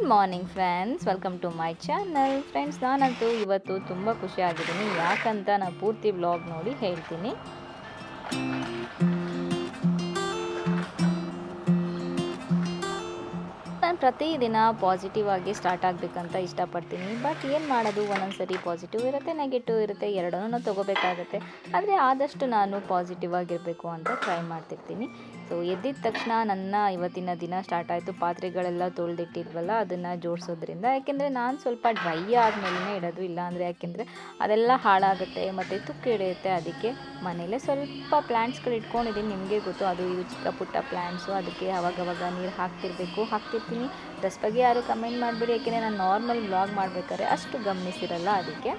Good morning friends, welcome to my channel. Friends, ನಾನಂತೂ ಇವತ್ತು ತುಂಬ ಖುಷಿಯಾಗಿದ್ದೀನಿ. ಯಾಕಂತ ನಾನು ಪೂರ್ತಿ ವ್ಲಾಗ್ ನೋಡಿ ಹೇಳ್ತೀನಿ. ನಾನು ಪ್ರತಿದಿನ ಪಾಸಿಟಿವ್ ಆಗಿ ಸ್ಟಾರ್ಟ್ ಆಗಬೇಕಂತ ಇಷ್ಟಪಡ್ತೀನಿ. ಬಟ್ ಏನು ಮಾಡೋದು, ಒಂದೊಂದ್ಸರಿ ಪಾಸಿಟಿವ್ ಇರುತ್ತೆ, ನೆಗೆಟಿವ್ ಇರುತ್ತೆ, ಎರಡನ್ನೂ ತೊಗೋಬೇಕಾಗತ್ತೆ. ಆದರೆ ಆದಷ್ಟು ನಾನು ಪಾಸಿಟಿವ್ ಆಗಿರಬೇಕು ಅಂತ ಟ್ರೈ ಮಾಡ್ತಿರ್ತೀನಿ. ಸೊ ಎದ್ದಿದ ತಕ್ಷಣ ನನ್ನ ಇವತ್ತಿನ ದಿನ ಸ್ಟಾರ್ಟ್ ಆಯಿತು. ಪಾತ್ರೆಗಳೆಲ್ಲ ತೊಳೆದಿಟ್ಟಿದ್ವಲ್ಲ, ಅದನ್ನು ಜೋಡಿಸೋದ್ರಿಂದ. ಯಾಕೆಂದರೆ ನಾನು ಸ್ವಲ್ಪ ಡ್ರೈ ಆದಮೇಲೆ ಇಡೋದು, ಇಲ್ಲಾಂದರೆ ಯಾಕೆಂದರೆ ಅದೆಲ್ಲ ಹಾಳಾಗುತ್ತೆ ಮತ್ತು ತುಕ್ಕು ಹಿಡಿಯುತ್ತೆ. ಅದಕ್ಕೆ ಮನೇಲೇ ಸ್ವಲ್ಪ ಪ್ಲ್ಯಾಂಟ್ಸ್ಗಳು ಇಟ್ಕೊಂಡಿದ್ದೀನಿ. ನಿಮಗೆ ಗೊತ್ತು, ಅದು ಇದು ಚಿಕ್ಕ ಪುಟ್ಟ ಪ್ಲ್ಯಾಂಟ್ಸು. ಅದಕ್ಕೆ ಅವಾಗವಾಗ ನೀರು ಹಾಕ್ತಿರ್ತೀನಿ. ಡ್ರೆಸ್ ಬಗ್ಗೆ ಯಾರು ಕಮೆಂಟ್ ಮಾಡಬೇಡಿ, ಯಾಕೆಂದರೆ ನಾನು ನಾರ್ಮಲ್ ವ್ಲಾಗ್ ಮಾಡಬೇಕಾದ್ರೆ ಅಷ್ಟು ಗಮನಿಸಿರಲ್ಲ. ಅದಕ್ಕೆ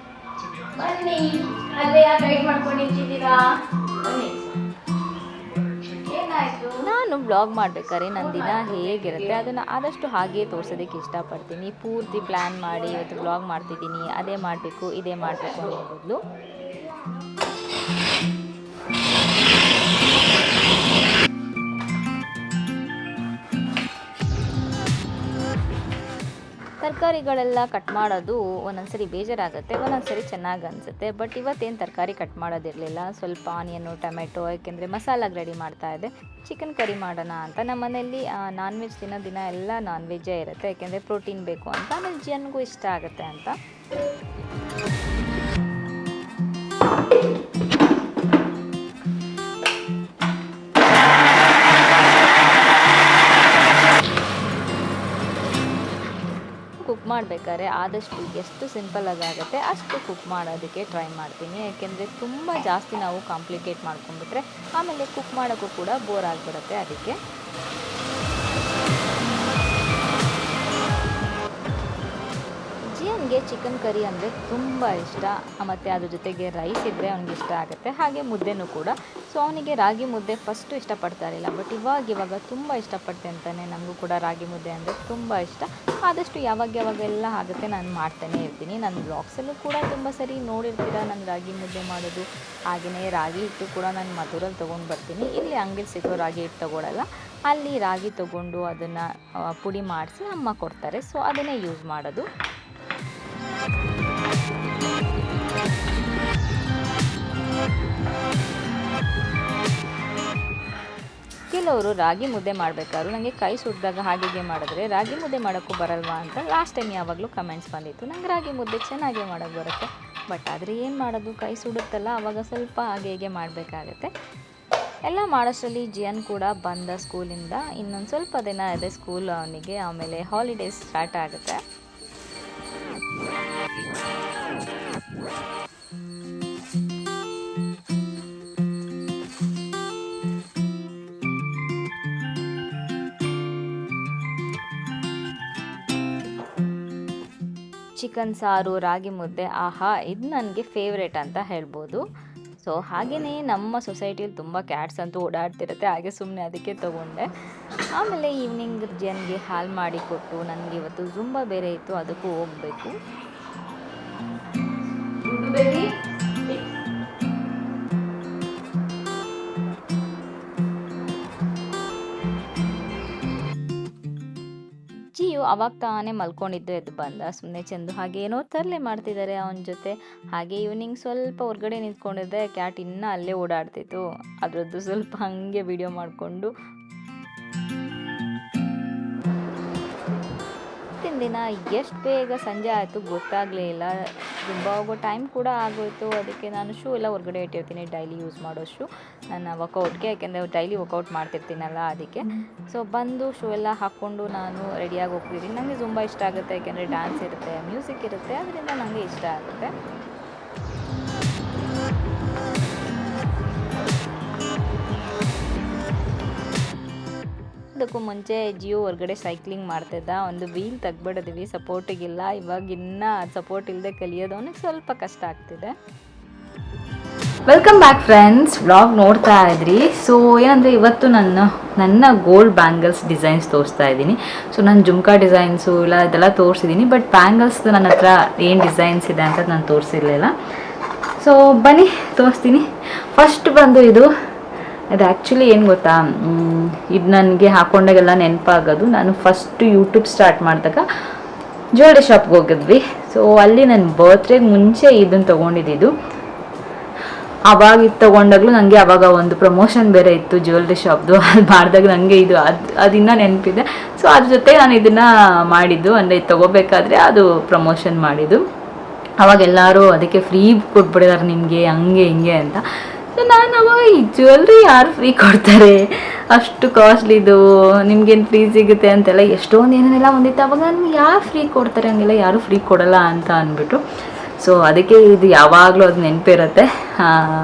ನಾನು ವ್ಲಾಗ್ ಮಾಡಬೇಕಾದ್ರೆ ನನ್ನ ದಿನ ಹೇಗಿರುತ್ತೆ ಅದನ್ನು ಆದಷ್ಟು ಹಾಗೇ ತೋರಿಸೋದಕ್ಕೆ ಇಷ್ಟಪಡ್ತೀನಿ. ಪೂರ್ತಿ ಪ್ಲ್ಯಾನ್ ಮಾಡಿ ಇವತ್ತು ವ್ಲಾಗ್ ಮಾಡ್ತಿದ್ದೀನಿ, ಅದೇ ಮಾಡಬೇಕು ಇದೇ ಮಾಡಬೇಕು ಅನ್ನೋ ಬದಲು ತರಕಾರಿಗಳೆಲ್ಲ ಕಟ್ ಮಾಡೋದು ಒಂದೊಂದ್ಸರಿ ಬೇಜಾರಾಗುತ್ತೆ, ಒಂದೊಂದ್ಸರಿ ಚೆನ್ನಾಗಿ ಅನಿಸುತ್ತೆ. ಬಟ್ ಇವತ್ತೇನು ತರಕಾರಿ ಕಟ್ ಮಾಡೋದಿರಲಿಲ್ಲ. ಸ್ವಲ್ಪ ಆನಿಯನ್ನು, ಟೊಮೆಟೊ, ಯಾಕೆಂದರೆ ಮಸಾಲಾಗೆ ರೆಡಿ ಮಾಡ್ತಾ ಇದ್ದೆ. ಚಿಕನ್ ಕರಿ ಮಾಡೋಣ ಅಂತ. ನಮ್ಮ ಮನೆಯಲ್ಲಿ ನಾನ್ ವೆಜ್ ದಿನ ಎಲ್ಲ ನಾನ್ ವೆಜ್ಜೇ ಇರುತ್ತೆ, ಯಾಕೆಂದರೆ ಪ್ರೋಟೀನ್ ಬೇಕು ಅಂತ. ಆಮೇಲೆ ಜನಗೂ ಇಷ್ಟ ಆಗುತ್ತೆ ಅಂತ. ಕುಕ್ ಮಾಡಬೇಕಾದ್ರೆ ಆದಷ್ಟು ಎಷ್ಟು ಸಿಂಪಲ್ಲಾಗಿ ಆಗುತ್ತೆ ಅಷ್ಟು ಕುಕ್ ಮಾಡೋದಕ್ಕೆ ಟ್ರೈ ಮಾಡ್ತೀನಿ. ಯಾಕೆಂದರೆ ತುಂಬ ಜಾಸ್ತಿ ನಾವು ಕಾಂಪ್ಲಿಕೇಟ್ ಮಾಡ್ಕೊಂಡ್ಬಿಟ್ರೆ ಆಮೇಲೆ ಕುಕ್ ಮಾಡೋಕ್ಕೂ ಕೂಡ ಬೋರ್ ಆಗಿಬಿಡುತ್ತೆ. ಅದಕ್ಕೆ ಜಿಯನ್ಗೆ ಚಿಕನ್ ಕರಿ ಅಂದರೆ ತುಂಬ ಇಷ್ಟ, ಮತ್ತು ಅದ್ರ ಜೊತೆಗೆ ರೈಸ್ ಇದ್ದರೆ ಅವ್ನಿಗೆ ಇಷ್ಟ ಆಗುತ್ತೆ, ಹಾಗೆ ಮುದ್ದೆನೂ ಕೂಡ. ಸೊ ಅವನಿಗೆ ರಾಗಿ ಮುದ್ದೆ ಫಸ್ಟು ಇಷ್ಟಪಡ್ತಾ ಇರಲಿಲ್ಲ, ಬಟ್ ಇವಾಗ ತುಂಬ ಇಷ್ಟಪಡ್ತೆ ಅಂತಾನೆ. ನನಗೂ ಕೂಡ ರಾಗಿ ಮುದ್ದೆ ಅಂದರೆ ತುಂಬ ಇಷ್ಟ. ಆದಷ್ಟು ಯಾವಾಗೆಲ್ಲ ಆಗುತ್ತೆ ನಾನು ಮಾಡ್ತಾನೆ ಇರ್ತೀನಿ. ನನ್ನ ಬ್ಲಾಗ್ಸಲ್ಲೂ ಕೂಡ ತುಂಬ ಸರಿ ನೋಡಿರ್ತೀರ ನಾನು ರಾಗಿ ಮುದ್ದೆ ಮಾಡೋದು. ಹಾಗೆಯೇ ರಾಗಿ ಹಿಟ್ಟು ಕೂಡ ನಾನು ಮಧುರಲ್ಲಿ ತೊಗೊಂಡು ಬರ್ತೀನಿ. ಇಲ್ಲಿ ಅಂಗಡಿ ಸಿಗೋ ರಾಗಿ ಹಿಟ್ಟು ತೊಗೊಳ್ಳಲ್ಲ, ಅಲ್ಲಿ ರಾಗಿ ತೊಗೊಂಡು ಅದನ್ನು ಪುಡಿ ಮಾಡಿಸಿ ಅಮ್ಮ ಕೊಡ್ತಾರೆ. ಸೊ ಅದನ್ನೇ ಯೂಸ್ ಮಾಡೋದು. ಕೆಲವರು ರಾಗಿ ಮುದ್ದೆ ಮಾಡಬೇಕಾದ್ರು ನನಗೆ ಕೈ ಸುಟ್ಟಿದಾಗ ಹಾಗೆ ಮಾಡಿದ್ರೆ ರಾಗಿ ಮುದ್ದೆ ಮಾಡೋಕ್ಕೂ ಬರಲ್ವಾ ಅಂತ ಲಾಸ್ಟ್ ಟೈಮ್ ಯಾವಾಗಲೂ ಕಮೆಂಟ್ಸ್ ಬಂದಿತ್ತು. ನಂಗೆ ರಾಗಿ ಮುದ್ದೆ ಚೆನ್ನಾಗೇ ಮಾಡೋಕ್ಕೆ ಬರುತ್ತೆ, ಬಟ್ ಆದರೆ ಏನು ಮಾಡೋದು, ಕೈ ಸುಡುತ್ತಲ್ಲ, ಆವಾಗ ಸ್ವಲ್ಪ ಹಾಗೆ ಮಾಡಬೇಕಾಗತ್ತೆ. ಎಲ್ಲ ಮಾಡೋಷ್ಟರಲ್ಲಿ ಜಿಯನ್ ಕೂಡ ಬಂದ ಸ್ಕೂಲಿಂದ. ಇನ್ನೊಂದು ಸ್ವಲ್ಪ ದಿನ ಇದೆ ಸ್ಕೂಲ್ ಅವನಿಗೆ, ಆಮೇಲೆ ಹಾಲಿಡೇಸ್ ಸ್ಟಾರ್ಟ್ ಆಗುತ್ತೆ. ಚಿಕನ್ ಸಾರು, ರಾಗಿ ಮುದ್ದೆ, ಆಹಾ, ಇದು ನನಗೆ ಫೇವ್ರೇಟ್ ಅಂತ ಹೇಳ್ಬೋದು. ಸೊ ಹಾಗೆಯೇ ನಮ್ಮ ಸೊಸೈಟಿಯಲ್ಲಿ ತುಂಬ ಕ್ಯಾಟ್ಸ್ ಅಂತೂ ಓಡಾಡ್ತಿರುತ್ತೆ, ಹಾಗೆ ಸುಮ್ಮನೆ ಅದಕ್ಕೆ ತೊಗೊಂಡೆ. ಆಮೇಲೆ ಈವ್ನಿಂಗ್ ಜಿಯನ್ಗೆ ಹಾಲು ಮಾಡಿ ಕೊಟ್ಟು, ನನಗೆ ಇವತ್ತು ಜುಂಬಾ ಬೇರೆ ಇತ್ತು, ಅದಕ್ಕೂ ಹೋಗಬೇಕು. ಜಿಯು ಅವಾಗ ತಾನೇ ಮಲ್ಕೊಂಡಿದ್ದು ಎದ್ದು ಬಂದ. ಸುಮ್ಮನೆ ಚೆಂದು ಹಾಗೆ ಏನೋ ತರಲೆ ಮಾಡ್ತಿದ್ದಾರೆ ಅವನ ಜೊತೆ. ಹಾಗೆ ಈವ್ನಿಂಗ್ ಸ್ವಲ್ಪ ಹೊರಗಡೆ ನಿಂತ್ಕೊಂಡಿದ್ದೆ, ಕ್ಯಾಟ್ ಇನ್ನೂ ಅಲ್ಲೇ ಓಡಾಡ್ತಿತ್ತು. ಅದರದ್ದು ಸ್ವಲ್ಪ ಹಾಗೆ ವಿಡಿಯೋ ಮಾಡಿಕೊಂಡು ದಿನ ಎಷ್ಟು ಬೇಗ ಸಂಜೆ ಆಯಿತು ಗೊತ್ತಾಗಲೇ ಇಲ್ಲ. ತುಂಬ ಹೋಗೋ ಟೈಮ್ ಕೂಡ ಆಗೋಯಿತು. ಅದಕ್ಕೆ ನಾನು ಶೂ ಎಲ್ಲ ಹೊರಗಡೆ ಇಟ್ಟಿರ್ತೀನಿ, ಡೈಲಿ ಯೂಸ್ ಮಾಡೋ ಶೂ ನನ್ನ ವರ್ಕೌಟ್ಗೆ, ಯಾಕೆಂದರೆ ಡೈಲಿ ವರ್ಕೌಟ್ ಮಾಡ್ತಿರ್ತೀನಲ್ಲ ಅದಕ್ಕೆ. ಸೊ ಬಂದು ಶೂ ಎಲ್ಲ ಹಾಕ್ಕೊಂಡು ನಾನು ರೆಡಿಯಾಗಿ ಹೋಗ್ತಿದ್ದೀನಿ. ನನಗೆ ತುಂಬ ಇಷ್ಟ ಆಗುತ್ತೆ, ಯಾಕೆಂದರೆ ಡ್ಯಾನ್ಸ್ ಇರುತ್ತೆ, ಮ್ಯೂಸಿಕ್ ಇರುತ್ತೆ, ಅದರಿಂದ ನನಗೆ ಇಷ್ಟ ಆಗುತ್ತೆ. ಅದಕ್ಕೂ ಮುಂಚೆ ಜಿಯೋ ಹೊರಗಡೆ ಸೈಕ್ಲಿಂಗ್ ಮಾಡ್ತಿದ್ದ. ಒಂದು ವೀಲ್ ತೆಗ್ಬಿಡಿದ್ವಿ, ಸಪೋರ್ಟಿಗಿಲ್ಲ. ಇವಾಗ ಇನ್ನೂ ಸಪೋರ್ಟ್ ಇಲ್ಲದೆ ಕಲಿಯೋದು ಅವನಿಗೆ ಸ್ವಲ್ಪ ಕಷ್ಟ ಆಗ್ತಿದೆ. ವೆಲ್ಕಮ್ ಬ್ಯಾಕ್ ಫ್ರೆಂಡ್ಸ್, ವ್ಲಾಗ್ ನೋಡ್ತಾ ಇದ್ರಿ. ಸೊ ಏನಂದರೆ ಇವತ್ತು ನನ್ನ ಗೋಲ್ಡ್ ಬ್ಯಾಂಗಲ್ಸ್ ಡಿಸೈನ್ಸ್ ತೋರಿಸ್ತಾ ಇದ್ದೀನಿ. ಸೊ ನಾನು ಜುಮ್ಕಾ ಡಿಸೈನ್ಸು ಇಲ್ಲ ಇದೆಲ್ಲ ತೋರಿಸಿದ್ದೀನಿ, ಬಟ್ ಬ್ಯಾಂಗಲ್ಸ್ ನನ್ನ ಹತ್ರ ಏನು ಡಿಸೈನ್ಸ್ ಇದೆ ಅಂತ ನಾನು ತೋರಿಸಿರಲಿಲ್ಲ. ಸೊ ಬನ್ನಿ ತೋರಿಸ್ತೀನಿ. ಫಸ್ಟ್ ಬಂದು ಇದು ಅದು ಆ್ಯಕ್ಚುಲಿ ಏನು ಗೊತ್ತಾ, ಇದು ನನಗೆ ಹಾಕೊಂಡಾಗೆಲ್ಲ ನೆನಪಾಗೋದು, ನಾನು ಫಸ್ಟ್ ಯೂಟ್ಯೂಬ್ ಸ್ಟಾರ್ಟ್ ಮಾಡಿದಾಗ ಜ್ಯುವೆಲ್ರಿ ಶಾಪ್ಗೆ ಹೋಗಿದ್ವಿ. ಸೊ ಅಲ್ಲಿ ನನ್ನ ಬರ್ತ್ಡೇಗೆ ಮುಂಚೆ ಇದನ್ನು ತೊಗೊಂಡಿದ್ದು. ಅವಾಗ ಇದು ತೊಗೊಂಡಾಗಲೂ ನನಗೆ ಅವಾಗ ಒಂದು ಪ್ರಮೋಷನ್ ಬೇರೆ ಇತ್ತು ಜ್ಯುವೆಲ್ರಿ ಶಾಪ್ದು. ಅಲ್ಲಿ ಮಾಡಿದಾಗ ನನಗೆ ಇದು ಇನ್ನೂ ನೆನಪಿದೆ. ಸೊ ಅದ್ರ ಜೊತೆ ನಾನು ಇದನ್ನು ಮಾಡಿದ್ದು, ಅಂದರೆ ಇದು ತೊಗೋಬೇಕಾದ್ರೆ ಅದು ಪ್ರಮೋಷನ್ ಮಾಡಿದ್ದು. ಅವಾಗ ಎಲ್ಲರೂ ಅದಕ್ಕೆ ಫ್ರೀ ಕೊಟ್ಬಿಟ್ಟಿದ್ದಾರೆ ನಿಮಗೆ, ಹಂಗೆ ಹಿಂಗೆ ಅಂತ. ಸೊ ನಾನು ಅವಾಗ ಈ ಜ್ಯುವೆಲ್ರಿ ಯಾರು ಫ್ರೀ ಕೊಡ್ತಾರೆ, ಅಷ್ಟು ಕಾಸ್ಟ್ಲಿದು, ನಿಮ್ಗೇನು ಫ್ರೀ ಸಿಗುತ್ತೆ ಅಂತೆಲ್ಲ ಎಷ್ಟೊಂದು ಏನೇನೆಲ್ಲ ಒಂದಿತ್ತು. ಅವಾಗ ನನಗೆ ಯಾರು ಫ್ರೀ ಕೊಡ್ತಾರೆ, ಹಂಗೆಲ್ಲ ಯಾರೂ ಫ್ರೀ ಕೊಡಲ್ಲ ಅಂತ ಅಂದ್ಬಿಟ್ಟು. ಸೊ ಅದಕ್ಕೆ ಇದು ಯಾವಾಗಲೂ ಅದು ನೆನಪಿರುತ್ತೆ.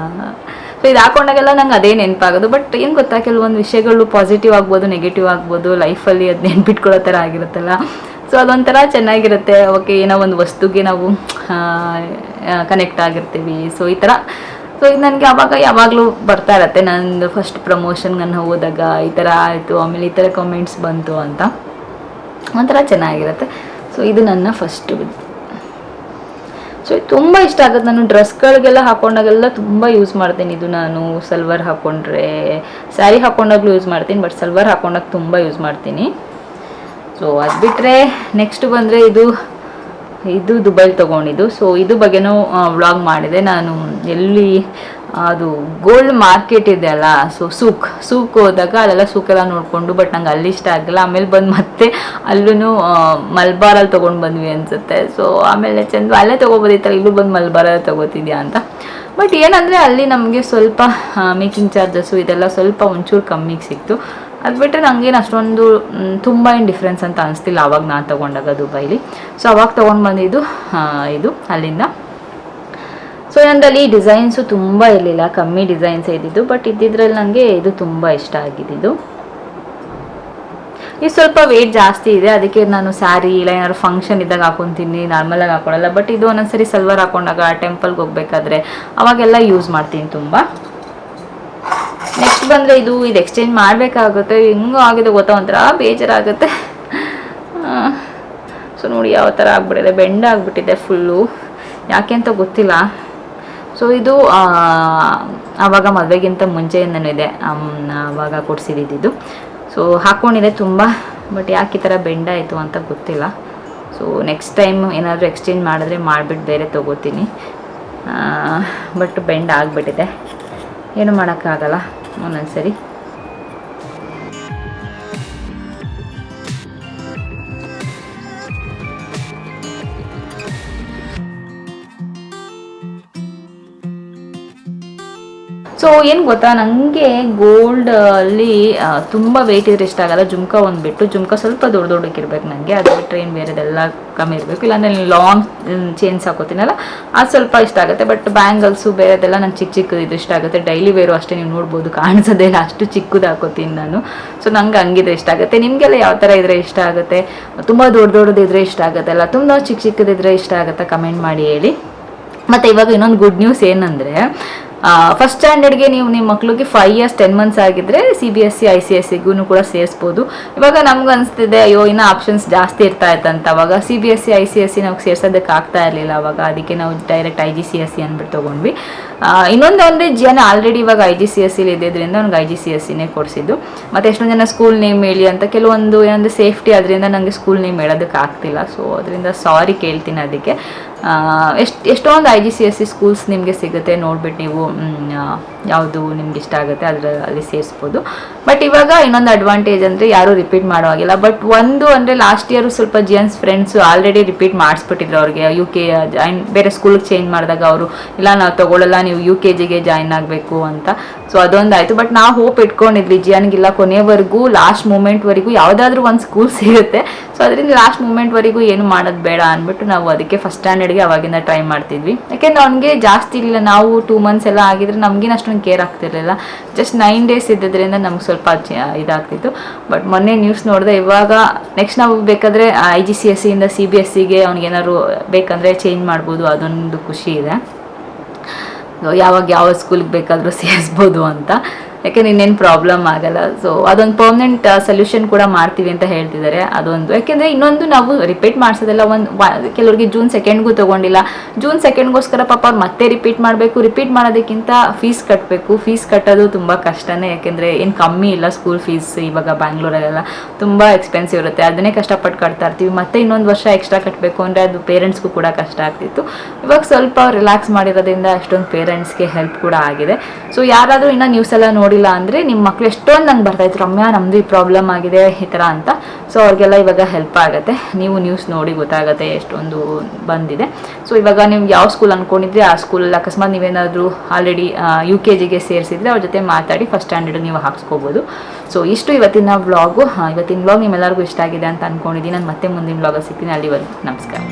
ಸೊ ಇದು ಹಾಕೊಂಡಾಗೆಲ್ಲ ನಂಗೆ ಅದೇ ನೆನಪಾಗೋದು. ಬಟ್ ಏನು ಗೊತ್ತಾ, ಕೆಲವೊಂದು ವಿಷಯಗಳು ಪಾಸಿಟಿವ್ ಆಗ್ಬೋದು, ನೆಗೆಟಿವ್ ಆಗ್ಬೋದು, ಲೈಫಲ್ಲಿ ಅದು ನೆನ್ಪಿಟ್ಕೊಳ್ಳೋ ಥರ ಆಗಿರುತ್ತಲ್ಲ. ಸೊ ಅದೊಂಥರ ಚೆನ್ನಾಗಿರುತ್ತೆ. ಓಕೆ, ಏನೋ ಒಂದು ವಸ್ತುಗೆ ನಾವು ಕನೆಕ್ಟ್ ಆಗಿರ್ತೀವಿ. ಸೊ ಈ ಥರ. ಸೊ ಇದು ನನಗೆ ಅವಾಗ ಯಾವಾಗಲೂ ಬರ್ತಾ ಇರತ್ತೆ. ನಂದು ಫಸ್ಟ್ ಪ್ರಮೋಷನ್ಗೆ ನಾನು ಹೋದಾಗ ಈ ಥರ ಆಯಿತು, ಆಮೇಲೆ ಈ ಥರ ಕಮೆಂಟ್ಸ್ ಬಂತು ಅಂತ ಒಂಥರ ಚೆನ್ನಾಗಿರುತ್ತೆ. ಸೊ ಇದು ನನ್ನ ಫಸ್ಟ್. ಸೊ ತುಂಬ ಇಷ್ಟ ಆಗುತ್ತೆ. ನಾನು ಡ್ರೆಸ್ಗಳಿಗೆಲ್ಲ ಹಾಕೊಂಡಾಗೆಲ್ಲ ತುಂಬ ಯೂಸ್ ಮಾಡ್ತೀನಿ ಇದು. ನಾನು ಸಲ್ವಾರ್ ಹಾಕ್ಕೊಂಡ್ರೆ, ಸ್ಯಾರಿ ಹಾಕ್ಕೊಂಡಾಗ್ಲೂ ಯೂಸ್ ಮಾಡ್ತೀನಿ, ಬಟ್ ಸಲ್ವಾರ್ ಹಾಕ್ಕೊಂಡಾಗ ತುಂಬ ಯೂಸ್ ಮಾಡ್ತೀನಿ. ಸೊ ಅದು ಬಿಟ್ಟರೆ ನೆಕ್ಸ್ಟ್ ಬಂದರೆ ಇದು ದುಬೈಲಿ ತೊಗೊಂಡಿದ್ದು. ಸೊ ಇದು ಬಗ್ಗೆನೂ ವ್ಲಾಗ್ ಮಾಡಿದೆ ನಾನು. ಎಲ್ಲಿ ಅದು ಗೋಲ್ಡ್ ಮಾರ್ಕೆಟ್ ಇದೆ ಅಲ್ಲ, ಸೊ ಸೂಕ್ ಹೋದಾಗ ಅಲ್ಲೆಲ್ಲ ಸೂಕೆಲ್ಲ ನೋಡಿಕೊಂಡು, ಬಟ್ ನಂಗೆ ಅಲ್ಲಿ ಇಷ್ಟ ಆಗಿಲ್ಲ. ಆಮೇಲೆ ಬಂದು ಮತ್ತೆ ಅಲ್ಲೂ ಮಲ್ಬಾರಲ್ಲಿ ತೊಗೊಂಡು ಬಂದ್ವಿ ಅನಿಸುತ್ತೆ. ಸೊ ಆಮೇಲೆ ಚಂದ ಅಲ್ಲೇ ತೊಗೊಬೋದಿತ್ತಲ್ಲ, ಇಲ್ಲೂ ಬಂದು ಮಲ್ಬಾರಲ್ಲಿ ತೊಗೋತಿದ್ಯಾ ಅಂತ. ಬಟ್ ಏನಂದರೆ ಅಲ್ಲಿ ನಮಗೆ ಸ್ವಲ್ಪ ಮೇಕಿಂಗ್ ಚಾರ್ಜಸ್ಸು ಇದೆಲ್ಲ ಸ್ವಲ್ಪ ಒಂಚೂರು ಕಮ್ಮಿಗೆ ಸಿಕ್ತು. ಅದು ಬಿಟ್ಟರೆ ನನಗೇನು ಅಷ್ಟೊಂದು ತುಂಬ ಏನು ಡಿಫ್ರೆನ್ಸ್ ಅಂತ ಅನಿಸ್ತಿಲ್ಲ ಆವಾಗ ನಾನು ತೊಗೊಂಡಾಗ ದುಬೈಲಿ. ಸೊ ಅವಾಗ ತೊಗೊಂಡು ಬಂದಿದ್ದು ಇದು ಅಲ್ಲಿಂದ. ಸೊ ನಂದಲ್ಲಿ ಡಿಸೈನ್ಸು ತುಂಬ ಇರಲಿಲ್ಲ, ಕಮ್ಮಿ ಡಿಸೈನ್ಸ್ ಇದ್ದಿದ್ದು. ಬಟ್ ಇದ್ದಿದ್ರಲ್ಲಿ ನನಗೆ ಇದು ತುಂಬ ಇಷ್ಟ ಆಗಿದ್ದು. ಇದು ಸ್ವಲ್ಪ ವೆಯ್ಟ್ ಜಾಸ್ತಿ ಇದೆ, ಅದಕ್ಕೆ ನಾನು ಸ್ಯಾರಿ ಇಲ್ಲ ಏನಾದ್ರು ಫಂಕ್ಷನ್ ಇದ್ದಾಗ ಹಾಕೊತೀನಿ, ನಾರ್ಮಲಾಗಿ ಹಾಕೊಳ್ಳಲ್ಲ. ಬಟ್ ಇದು ಒಂದೊಂದ್ಸರಿ ಸಲ್ವಾರ್ ಹಾಕೊಂಡಾಗ ಟೆಂಪಲ್ಗೆ ಹೋಗ್ಬೇಕಾದ್ರೆ ಅವಾಗೆಲ್ಲ ಯೂಸ್ ಮಾಡ್ತೀನಿ ತುಂಬ. ನೆಕ್ಸ್ಟ್ ಬಂದರೆ ಇದು ಎಕ್ಸ್ಚೇಂಜ್ ಮಾಡಬೇಕಾಗುತ್ತೆ. ಹೆಂಗೂ ಆಗಿದೆ ಗೊತ್ತಾ, ಒಂಥರ ಬೇಜಾರಾಗುತ್ತೆ. ಸೊ ನೋಡಿ ಯಾವ ಥರ ಆಗ್ಬಿಟ್ಟಿದೆ, ಬೆಂಡ್ ಆಗಿಬಿಟ್ಟಿದೆ ಫುಲ್ಲು, ಯಾಕೆ ಅಂತ ಗೊತ್ತಿಲ್ಲ. ಸೊ ಇದು ಆವಾಗ ಮದುವೆಗಿಂತ ಮುಂಚೆಯಿಂದನೂ ಇದೆ, ಆವಾಗ ಕೊಡಿಸಿದ್ದು. ಸೊ ಹಾಕ್ಕೊಂಡಿದೆ ತುಂಬ, ಬಟ್ ಯಾಕೆ ಈ ಥರ ಬೆಂಡ್ ಆಯಿತು ಅಂತ ಗೊತ್ತಿಲ್ಲ. ಸೊ ನೆಕ್ಸ್ಟ್ ಟೈಮ್ ಏನಾದರೂ ಎಕ್ಸ್ಚೇಂಜ್ ಮಾಡಿದ್ರೆ ಮಾಡಿಬಿಟ್ಟು ಬೇರೆ ತೊಗೋತೀನಿ. ಬಟ್ ಬೆಂಡ್ ಆಗಿಬಿಟ್ಟಿದೆ, ಏನು ಮಾಡೋಕ್ಕಾಗಲ್ಲ ಒಂದೊಂದ್ಸರಿ. ಸೊ ಏನು ಗೊತ್ತಾ, ನನಗೆ ಗೋಲ್ಡಲ್ಲಿ ತುಂಬ ವೆಯ್ಟ್ ಇದ್ರೆ ಇಷ್ಟ ಆಗಲ್ಲ. ಜುಮ್ಕಾ ಒಂದು ಬಿಟ್ಟು, ಜುಮ್ಕಾ ಸ್ವಲ್ಪ ದೊಡ್ಡಕ್ಕಿರ್ಬೇಕು ನನಗೆ, ಅದು ಬಿಟ್ಟರೆ ಏನು ಬೇರೆದೆಲ್ಲ ಕಮ್ಮಿ ಇರಬೇಕು. ಇಲ್ಲಾಂದರೆ ಲಾಂಗ್ ಚೇನ್ಸ್ ಹಾಕೋತೀನಲ್ಲ, ಅದು ಸ್ವಲ್ಪ ಇಷ್ಟ ಆಗುತ್ತೆ. ಬಟ್ ಬ್ಯಾಂಗಲ್ಸು ಬೇರೆದೆಲ್ಲ ನಂಗೆ ಚಿಕ್ಕದು ಇಷ್ಟ ಆಗುತ್ತೆ. ಡೈಲಿ ವೇರು ಅಷ್ಟೇ, ನೀವು ನೋಡ್ಬೋದು ಕಾಣಿಸೋದೇ ಇಲ್ಲ, ಅಷ್ಟು ಚಿಕ್ಕದು ಹಾಕೋತೀನಿ ನಾನು. ಸೊ ನಂಗೆ ಹಂಗಿದ್ರೆ ಇಷ್ಟ ಆಗುತ್ತೆ. ನಿಮಗೆಲ್ಲ ಯಾವ ಥರ ಇದ್ರೆ ಇಷ್ಟ ಆಗುತ್ತೆ? ತುಂಬ ದೊಡ್ಡದಿದ್ರೆ ಇಷ್ಟ ಆಗುತ್ತೆ ಅಲ್ಲ, ತುಂಬ ಚಿಕ್ಕದಿದ್ರೆ ಇಷ್ಟ ಆಗುತ್ತೆ? ಕಮೆಂಟ್ ಮಾಡಿ ಹೇಳಿ. ಮತ್ತು ಇವಾಗ ಇನ್ನೊಂದು ಗುಡ್ ನ್ಯೂಸ್ ಏನಂದರೆ, ಫಸ್ಟ್ ಸ್ಟ್ಯಾಂಡರ್ಡ್ಗೆ ನೀವು ನಿಮ್ಮ ಮಕ್ಳಿಗೆ 5 years 10 months ಆಗಿದ್ರೆ CBSE ICSEಗೂ ಕೂಡ ಸೇರಿಸ್ಬೋದು. ಇವಾಗ ನಮ್ಗೆ ಅನಿಸ್ತಿದೆ, ಅಯ್ಯೋ ಇನ್ನೂ ಆಪ್ಷನ್ಸ್ ಜಾಸ್ತಿ ಇರ್ತಾ ಇತ್ತಂತ. ಅವಾಗ CBSE ICSE ನಾವು ಸೇರ್ಸೋದಕ್ಕೆ ಆಗ್ತಾ ಇರಲಿಲ್ಲ ಅವಾಗ, ಅದಕ್ಕೆ ನಾವು ಡೈರೆಕ್ಟ್ IGCSE ಅಂದ್ಬಿಟ್ಟು ತೊಗೊಂಡ್ವಿ. ಇನ್ನೊಂದು ಅಂದರೆ ಆಲ್ರೆಡಿ ಇವಾಗ IGCSE ಇದ್ದಿದ್ದರಿಂದ ಅವ್ನಿಗೆ IGCSEನೇ ಕೊಡಿಸಿದ್ದು. ಮತ್ತು ಎಷ್ಟೊಂದು ಜನ ಸ್ಕೂಲ್ ನೇಮ್ ಹೇಳಿ ಅಂತ, ಕೆಲವೊಂದು ಏನಂದರೆ ಸೇಫ್ಟಿ ಅದರಿಂದ ನನಗೆ ಸ್ಕೂಲ್ ನೇಮ್ ಹೇಳೋದಕ್ಕೆ ಆಗ್ತಿಲ್ಲ. ಸೊ ಅದರಿಂದ ಸಾರಿ ಕೇಳ್ತೀನಿ. ಅದಕ್ಕೆ ಎಷ್ಟೊಂದು IGCSE ಸ್ಕೂಲ್ಸ್ ನಿಮಗೆ ಸಿಗುತ್ತೆ, ನೋಡ್ಬಿಟ್ಟು ನೀವು ಯಾವುದು ನಿಮ್ಗೆ ಇಷ್ಟ ಆಗುತ್ತೆ ಅಲ್ಲಿ ಸೇರಿಸ್ಬೋದು. ಬಟ್ ಇವಾಗ ಇನ್ನೊಂದು ಅಡ್ವಾಂಟೇಜ್ ಅಂದರೆ ಯಾರೂ ರಿಪೀಟ್ ಮಾಡೋ ಹಾಗಿಲ್ಲ. ಬಟ್ ಒಂದು ಅಂದರೆ ಲಾಸ್ಟ್ ಇಯರು ಸ್ವಲ್ಪ GN's ಫ್ರೆಂಡ್ಸು ಆಲ್ರೆಡಿ ರಿಪೀಟ್ ಮಾಡಿಸ್ಬಿಟ್ಟಿದ್ರು ಅವ್ರಿಗೆ. UK ಜಾಯಿನ್ ಬೇರೆ ಸ್ಕೂಲಿಗೆ ಚೇಂಜ್ ಮಾಡಿದಾಗ ಅವರು ಇಲ್ಲ ನಾವು ತೊಗೊಳ್ಳಲ್ಲ, ನೀವು UKGಗೆ ಜಾಯಿನ್ ಆಗಬೇಕು ಅಂತ. ಸೊ ಅದೊಂದಾಯಿತು. ಬಟ್ ನಾವು ಹೋಪ್ ಇಟ್ಕೊಂಡಿದ್ವಿ GNಗಿಲ್ಲ, ಕೊನೆವರೆಗೂ ಲಾಸ್ಟ್ ಮೂಮೆಂಟ್ವರೆಗೂ ಯಾವುದಾದ್ರೂ ಒಂದು ಸ್ಕೂಲ್ ಸಿಗುತ್ತೆ. ಸೊ ಅದರಿಂದ ಲಾಸ್ಟ್ ಮೂಮೆಂಟ್ವರೆಗೂ ಏನು ಮಾಡೋದು ಬೇಡ ಅಂದ್ಬಿಟ್ಟು ನಾವು ಅದಕ್ಕೆ ಫಸ್ಟ್ ಸ್ಟ್ಯಾಂಡರ್ಡ್ಗೆ ಅವಾಗಿಂದ ಟ್ರೈ ಮಾಡ್ತಿದ್ವಿ. ಯಾಕೆಂದ್ರೆ ಅವ್ನಿಗೆ ಜಾಸ್ತಿ ಇಲ್ಲ, ನಾವು 2 months ಎಲ್ಲ ಆಗಿದ್ರೆ ನಮಗೇನು ಅಷ್ಟೊಂದು ಕೇರ್ ಆಗ್ತಿರ್ಲಿಲ್ಲ. ಜಸ್ಟ್ 9 days ಇದ್ದಿದ್ದರಿಂದ ನಮ್ಗೆ ಸ್ವಲ್ಪ ಇದಾಗ್ತಿತ್ತು. ಬಟ್ ಮೊನ್ನೆ ನ್ಯೂಸ್ ನೋಡಿದೆ, ಇವಾಗ ನೆಕ್ಸ್ಟ್ ನಾವು ಬೇಕಾದರೆ IGCSEಯಿಂದ CBSEಗೆ ಅವ್ನಿಗೇನಾದ್ರು ಬೇಕಂದರೆ ಚೇಂಜ್ ಮಾಡ್ಬೋದು. ಅದೊಂದು ಖುಷಿ ಇದೆ, ಯಾವಾಗ ಯಾವ ಸ್ಕೂಲಿಗೆ ಬೇಕಾದರೂ ಸೇರಿಸ್ಬೋದು ಅಂತ. ಯಾಕೆಂದ್ರೆ ಇನ್ನೇನು ಪ್ರಾಬ್ಲಮ್ ಆಗಲ್ಲ. ಸೊ ಅದೊಂದು ಪರ್ಮನೆಂಟ್ ಸೊಲ್ಯೂಷನ್ ಕೂಡ ಮಾಡ್ತೀವಿ ಅಂತ ಹೇಳ್ತಿದ್ದಾರೆ. ಅದೊಂದು ಯಾಕೆಂದರೆ ಇನ್ನೊಂದು ನಾವು ರಿಪೀಟ್ ಮಾಡಿಸೋದೆಲ್ಲ ಕೆಲವರಿಗೆ ಜೂನ್ 2ಗೂ ತೊಗೊಂಡಿಲ್ಲ, ಜೂನ್ 2ಗೋಸ್ಕರ ಪಾಪ ಅವ್ರು ಮತ್ತೆ ರಿಪೀಟ್ ಮಾಡಬೇಕು. ರಿಪೀಟ್ ಮಾಡೋದಕ್ಕಿಂತ ಫೀಸ್ ಕಟ್ಟಬೇಕು. ಫೀಸ್ ಕಟ್ಟೋದು ತುಂಬ ಕಷ್ಟನೇ, ಯಾಕೆಂದರೆ ಏನು ಕಮ್ಮಿ ಇಲ್ಲ ಸ್ಕೂಲ್ ಫೀಸ್ ಇವಾಗ ಬ್ಯಾಂಗ್ಳೂರಲ್ಲೆಲ್ಲ ತುಂಬ ಎಕ್ಸ್ಪೆನ್ಸಿವ್ ಇರುತ್ತೆ. ಅದನ್ನೇ ಕಷ್ಟಪಟ್ಟು ಕಟ್ತಾ ಇರ್ತೀವಿ. ಮತ್ತೆ ಇನ್ನೊಂದು ವರ್ಷ ಎಕ್ಸ್ಟ್ರಾ ಕಟ್ಟಬೇಕು ಅಂದರೆ ಅದು ಪೇರೆಂಟ್ಸ್ಗೂ ಕೂಡ ಕಷ್ಟ ಆಗ್ತಿತ್ತು. ಇವಾಗ ಸ್ವಲ್ಪ ರಿಲ್ಯಾಕ್ಸ್ ಮಾಡಿರೋದ್ರಿಂದ ಅಷ್ಟೊಂದು ಪೇರೆಂಟ್ಸ್ಗೆ ಹೆಲ್ಪ್ ಕೂಡ ಆಗಿದೆ. ಸೊ ಯಾರಾದರೂ ಇನ್ನೂ ನ್ಯೂಸ್ ಎಲ್ಲ ನೋಡಿಲ್ಲ ಅಂದರೆ ನಿಮ್ಮ ಮಕ್ಕಳು ಎಷ್ಟೊಂದು ನಂಗೆ ಬರ್ತಾಯಿತ್ತು, ರಮ್ಯಾ ನಮ್ಮದು ಈ ಪ್ರಾಬ್ಲಮ್ ಆಗಿದೆ ಈ ಥರ ಅಂತ. ಸೊ ಅವ್ರಿಗೆಲ್ಲ ಇವಾಗ ಹೆಲ್ಪ್ ಆಗುತ್ತೆ. ನೀವು ನ್ಯೂಸ್ ನೋಡಿ ಗೊತ್ತಾಗುತ್ತೆ ಎಷ್ಟೊಂದು ಬಂದಿದೆ. ಸೊ ಇವಾಗ ನೀವು ಯಾವ ಸ್ಕೂಲ್ ಅಂದ್ಕೊಂಡಿದ್ರೆ ಆ ಸ್ಕೂಲಲ್ಲಿ ಅಕಸ್ಮಾತ್ ನೀವೇನಾದರೂ ಆಲ್ರೆಡಿ UKGಗೆ ಸೇರಿಸಿದ್ರೆ ಅವ್ರ ಜೊತೆ ಮಾತಾಡಿ ಫಸ್ಟ್ ಸ್ಟ್ಯಾಂಡರ್ಡ್ ನೀವು ಹಾಕ್ಸ್ಕೋಬೋದು. ಸೊ ಇಷ್ಟು ಇವತ್ತಿನ ವ್ಲಾಗು. ಇವತ್ತಿನ ವ್ಲಾಗ್ ನಿಮ್ಮೆಲ್ಲರಿಗೂ ಇಷ್ಟ ಆಗಿದೆ ಅಂತ ಅಂದ್ಕೊಂಡಿದ್ದೀನಿ. ನಾನು ಮತ್ತೆ ಮುಂದಿನ ವ್ಲಾಗಲ್ಲಿ ಸಿಗ್ತೀನಿ. ಅಲ್ಲಿವರೆಗೂ ನಮಸ್ಕಾರ.